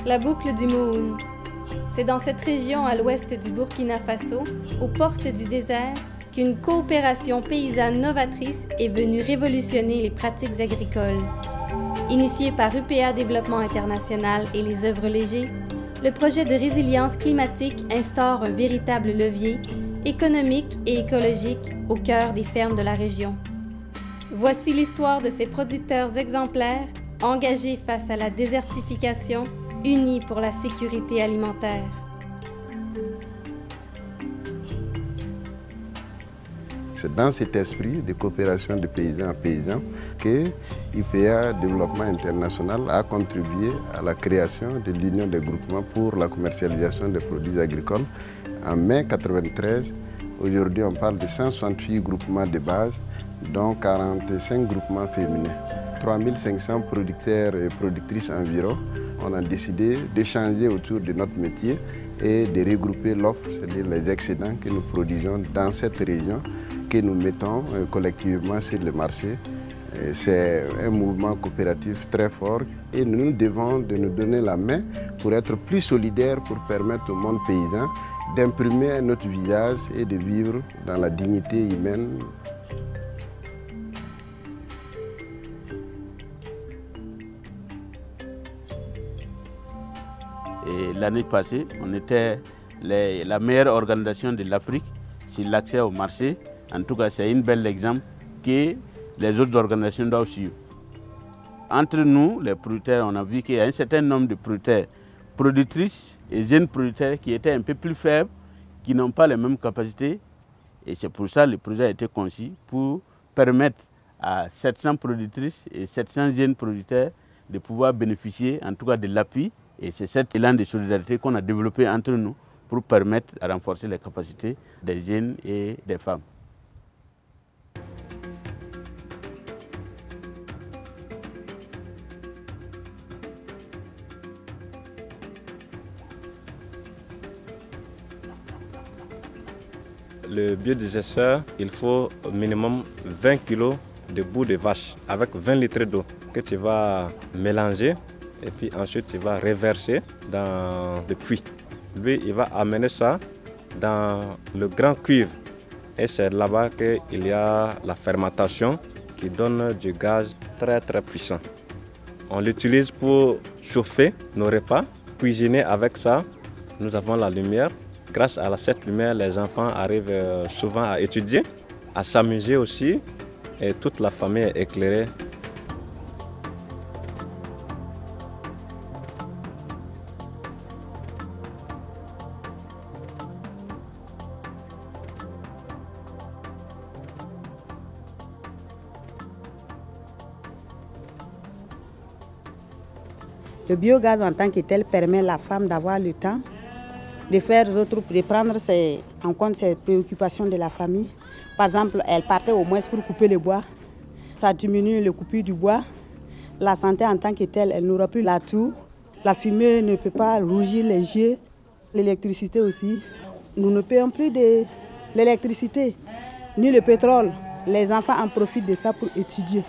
La boucle du Mohoun. C'est dans cette région à l'ouest du Burkina Faso, aux portes du désert, qu'une coopération paysanne novatrice est venue révolutionner les pratiques agricoles. Initié par UPA Développement International et les œuvres Léger, le projet de résilience climatique instaure un véritable levier économique et écologique au cœur des fermes de la région. Voici l'histoire de ces producteurs exemplaires engagés face à la désertification, unis pour la sécurité alimentaire. C'est dans cet esprit de coopération de paysan à paysan que UPA Développement International a contribué à la création de l'Union des groupements pour la commercialisation des produits agricoles en mai 1993. Aujourd'hui, on parle de 168 groupements de base, dont 45 groupements féminins. 3500 producteurs et productrices environ. On a décidé d'échanger autour de notre métier et de regrouper l'offre, c'est-à-dire les excédents que nous produisons dans cette région, que nous mettons collectivement sur le marché. C'est un mouvement coopératif très fort et nous devons de nous donner la main pour être plus solidaires, pour permettre au monde paysan d'imprimer notre visage et de vivre dans la dignité humaine. L'année passée, on était la meilleure organisation de l'Afrique sur l'accès au marché. En tout cas, c'est un bel exemple que les autres organisations doivent suivre. Entre nous, les producteurs, on a vu qu'il y a un certain nombre de producteurs, productrices et jeunes producteurs qui étaient un peu plus faibles, qui n'ont pas les mêmes capacités. Et c'est pour ça que le projet a été conçu pour permettre à 700 productrices et 700 jeunes producteurs de pouvoir bénéficier en tout cas de l'appui. Et c'est cet élan de solidarité qu'on a développé entre nous pour permettre de renforcer les capacités des jeunes et des femmes. Le biodigesteur, il faut au minimum 20 kg de boue de vache avec 20 litres d'eau que tu vas mélanger et puis ensuite tu vas reverser dans le puits. Lui, il va amener ça dans le grand cuivre et c'est là-bas qu'il y a la fermentation qui donne du gaz très puissant. On l'utilise pour chauffer nos repas, cuisiner avec ça. Nous avons la lumière. Grâce à cette lumière, les enfants arrivent souvent à étudier, à s'amuser aussi, et toute la famille est éclairée. Le biogaz en tant que tel permet à la femme d'avoir le temps de faire de prendre en compte ses préoccupations de la famille. Par exemple, elle partait au moins pour couper le bois. Ça diminue le coupure du bois. La santé en tant que telle, elle n'aura plus l'atout. La fumée ne peut pas rougir les yeux. L'électricité aussi. Nous ne payons plus de l'électricité, ni le pétrole. Les enfants en profitent de ça pour étudier.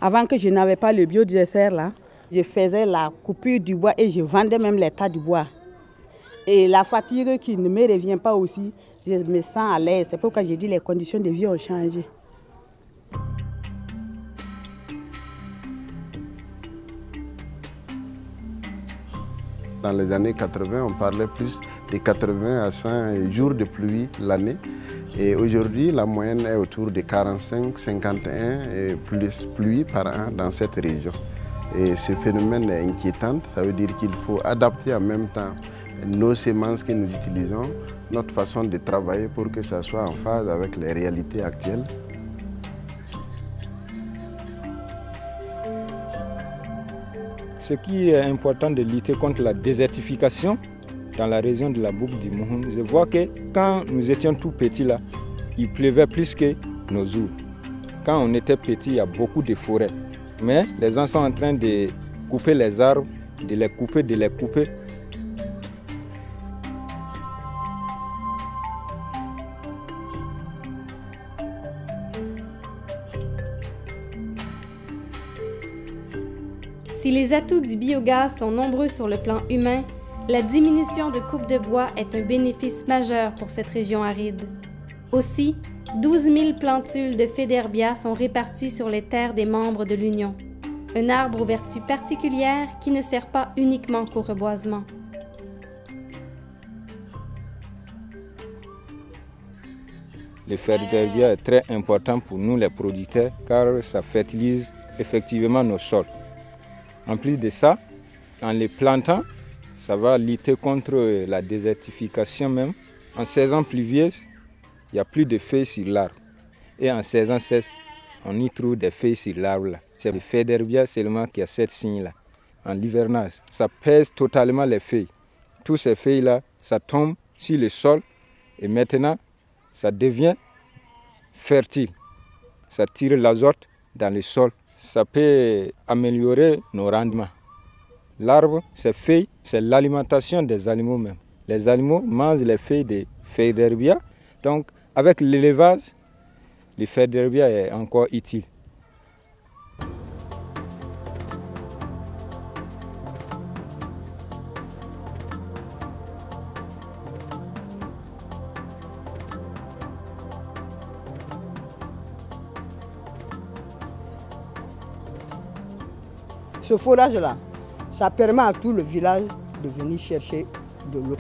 Avant que je n'avais pas le biodigesteur là, je faisais la coupure du bois et je vendais même les tas du bois. Et la fatigue qui ne me revient pas aussi, je me sens à l'aise. C'est pourquoi j'ai dit que les conditions de vie ont changé. Dans les années 80, on parlait plus de 80 à 100 jours de pluie l'année. Et aujourd'hui, la moyenne est autour de 45, 51 pluies par an dans cette région. Et ce phénomène est inquiétant. Ça veut dire qu'il faut adapter en même temps nos semences que nous utilisons, notre façon de travailler pour que ça soit en phase avec les réalités actuelles. Ce qui est important de lutter contre la désertification dans la région de la boucle du Mohoun, je vois que quand nous étions tout petits là, il pleuvait plus que nos jours. Quand on était petit, il y a beaucoup de forêts. Mais les gens sont en train de couper les arbres, de les couper. Si les atouts du biogaz sont nombreux sur le plan humain, la diminution de coupe de bois est un bénéfice majeur pour cette région aride. Aussi, 12 000 plantules de Faidherbia sont réparties sur les terres des membres de l'Union, un arbre aux vertus particulières qui ne sert pas uniquement qu'au reboisement. Le Faidherbia est très important pour nous les producteurs car ça fertilise effectivement nos sols. En plus de ça, en les plantant, ça va lutter contre la désertification même. En saison pluvieuse, il n'y a plus de feuilles sur l'arbre. Et en saison sèche, on y trouve des feuilles sur l'arbre. C'est le Faidherbia seulement qui a cette signe-là. En l'hivernage, ça pèse totalement les feuilles. Toutes ces feuilles-là, ça tombe sur le sol et maintenant, ça devient fertile. Ça tire l'azote dans le sol. Ça peut améliorer nos rendements. L'arbre, ses feuilles, c'est l'alimentation des animaux même. Les animaux mangent les feuilles de Faidherbia. Donc, avec l'élevage, le Faidherbia est encore utile. Ce forage-là, ça permet à tout le village de venir chercher de l'eau.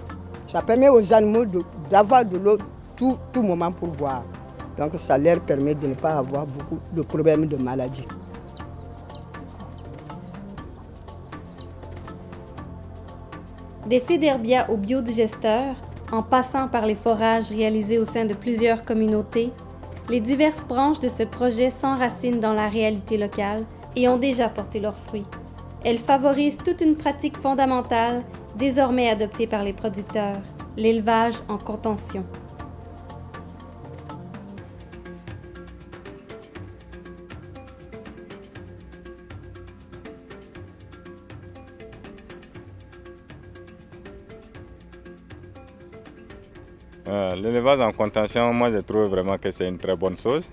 Ça permet aux animaux d'avoir de l'eau tout moment pour boire. Donc ça leur permet de ne pas avoir beaucoup de problèmes de maladies. Des Faidherbia aux biodigesteurs, en passant par les forages réalisés au sein de plusieurs communautés, les diverses branches de ce projet s'enracinent dans la réalité locale et ont déjà porté leurs fruits. Elles favorisent toute une pratique fondamentale désormais adoptée par les producteurs, l'élevage en contention. L'élevage en contention, moi je trouve vraiment que c'est une très bonne chose.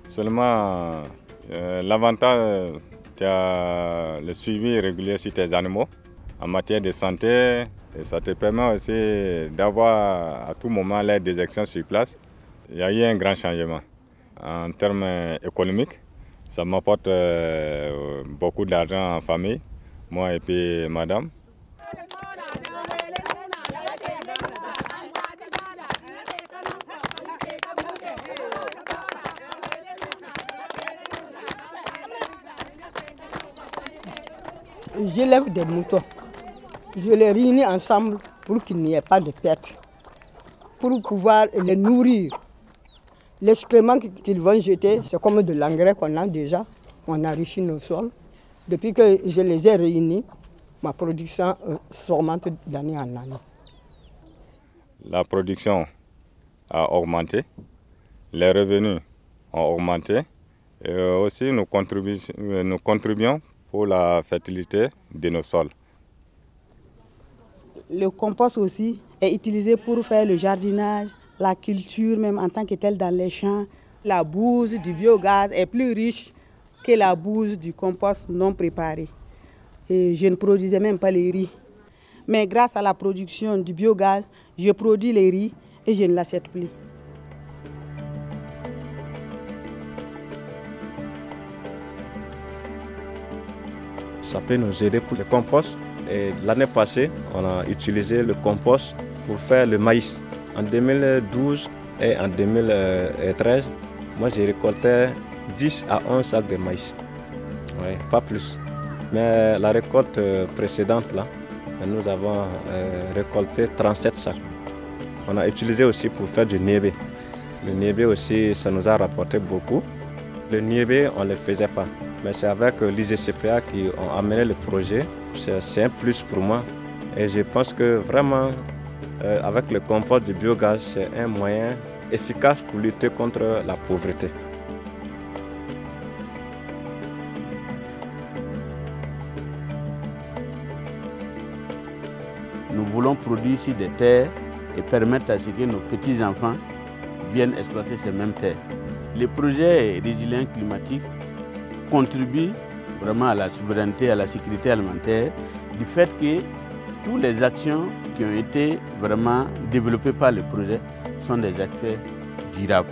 Seulement, l'avantage, tu as le suivi régulier sur tes animaux en matière de santé. Et ça te permet aussi d'avoir à tout moment les déjections sur place. Il y a eu un grand changement. En termes économiques, ça m'apporte beaucoup d'argent en famille, moi et puis madame. J'élève des moutons. Je les réunis ensemble pour qu'il n'y ait pas de perte, pour pouvoir les nourrir. L'excrément qu'ils vont jeter, c'est comme de l'engrais qu'on a déjà. On enrichit nos sols. Depuis que je les ai réunis, ma production s'augmente d'année en année. La production a augmenté, les revenus ont augmenté et aussi nous contribuons pour la fertilité de nos sols. Le compost aussi est utilisé pour faire le jardinage, la culture même en tant que telle dans les champs. La bouse du biogaz est plus riche que la bouse du compost non préparé. Et je ne produisais même pas les riz. Mais grâce à la production du biogaz, je produis les riz et je ne l'achète plus. Ça peut nous aider pour le compost. L'année passée, on a utilisé le compost pour faire le maïs. En 2012 et en 2013, moi j'ai récolté 10 à 11 sacs de maïs. Ouais, pas plus. Mais la récolte précédente, là, nous avons récolté 37 sacs. On a utilisé aussi pour faire du niébé. Le niébé aussi, ça nous a rapporté beaucoup. Le niébé, on ne le faisait pas. Mais c'est avec l'IGCPA qui ont amené le projet. C'est un plus pour moi. Et je pense que vraiment, avec le compost du biogaz, c'est un moyen efficace pour lutter contre la pauvreté. Nous voulons produire ici des terres et permettre à ce que nos petits-enfants viennent exploiter ces mêmes terres. Le projet Résilience climatique contribue vraiment à la souveraineté, à la sécurité alimentaire, du fait que toutes les actions qui ont été vraiment développées par le projet sont des actions durables.